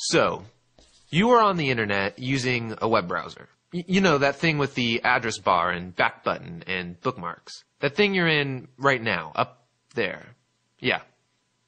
So, you are on the internet using a web browser. You know, that thing with the address bar and back button and bookmarks. That thing you're in right now, up there. Yeah,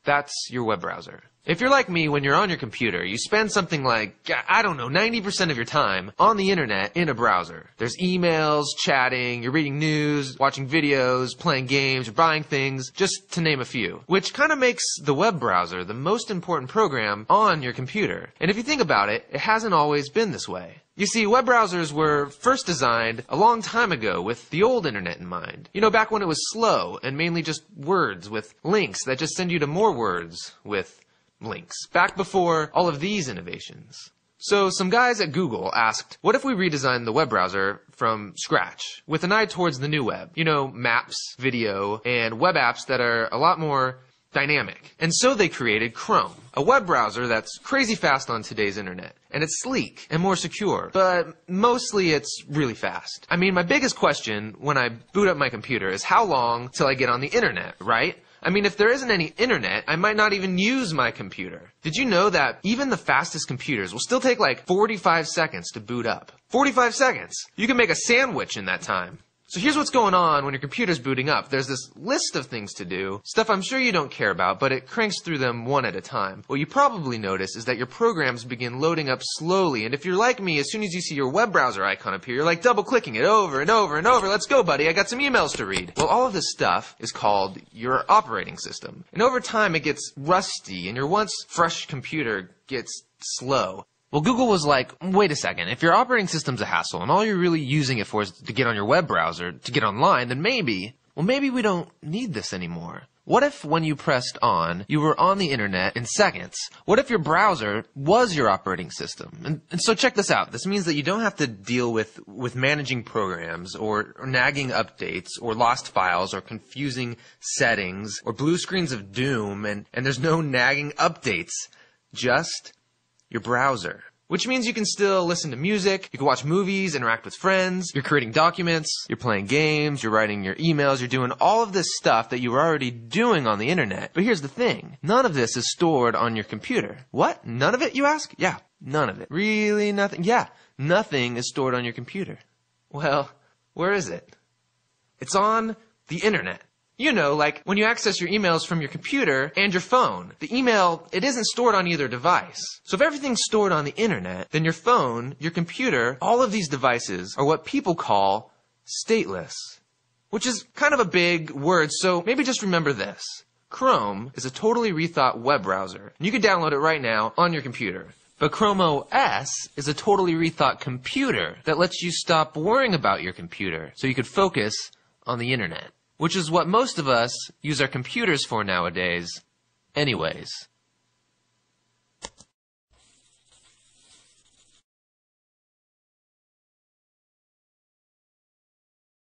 that's your web browser. If you're like me, when you're on your computer, you spend something like, I don't know, 90% of your time on the internet in a browser. There's emails, chatting, you're reading news, watching videos, playing games, you're buying things, just to name a few. Which kind of makes the web browser the most important program on your computer. And if you think about it, it hasn't always been this way. You see, web browsers were first designed a long time ago with the old internet in mind. You know, back when it was slow and mainly just words with links that just send you to more words with links, back before all of these innovations. So some guys at Google asked, what if we redesigned the web browser from scratch with an eye towards the new web? You know, maps, video, and web apps that are a lot more dynamic. And so they created Chrome, a web browser that's crazy fast on today's internet. And it's sleek and more secure, but mostly it's really fast. I mean, my biggest question when I boot up my computer is how long till I get on the internet, right? I mean, if there isn't any internet, I might not even use my computer. Did you know that even the fastest computers will still take like 45 seconds to boot up? 45 seconds! You can make a sandwich in that time. So here's what's going on when your computer's booting up. There's this list of things to do, stuff I'm sure you don't care about, but it cranks through them one at a time. What you probably notice is that your programs begin loading up slowly, and if you're like me, as soon as you see your web browser icon appear, you're like double-clicking it over and over and over. Let's go, buddy, I got some emails to read. Well, all of this stuff is called your operating system. And over time, it gets rusty, and your once fresh computer gets slow. Well, Google was like, wait a second, if your operating system's a hassle and all you're really using it for is to get on your web browser, to get online, then maybe we don't need this anymore. What if when you pressed on, you were on the internet in seconds? What if your browser was your operating system? And so check this out. This means that you don't have to deal with managing programs or nagging updates or lost files or confusing settings or blue screens of doom and there's no nagging updates. Just your browser. Which means you can still listen to music, you can watch movies, interact with friends, you're creating documents, you're playing games, you're writing your emails, you're doing all of this stuff that you were already doing on the internet. But here's the thing, none of this is stored on your computer. What? None of it, you ask? Yeah, none of it. Really nothing? Yeah, nothing is stored on your computer. Well, where is it? It's on the internet. You know, like when you access your emails from your computer and your phone. The email, it isn't stored on either device. So if everything's stored on the internet, then your phone, your computer, all of these devices are what people call stateless. Which is kind of a big word, so maybe just remember this. Chrome is a totally rethought web browser. And you can download it right now on your computer. But Chrome OS is a totally rethought computer that lets you stop worrying about your computer so you could focus on the internet. Which is what most of us use our computers for nowadays anyways.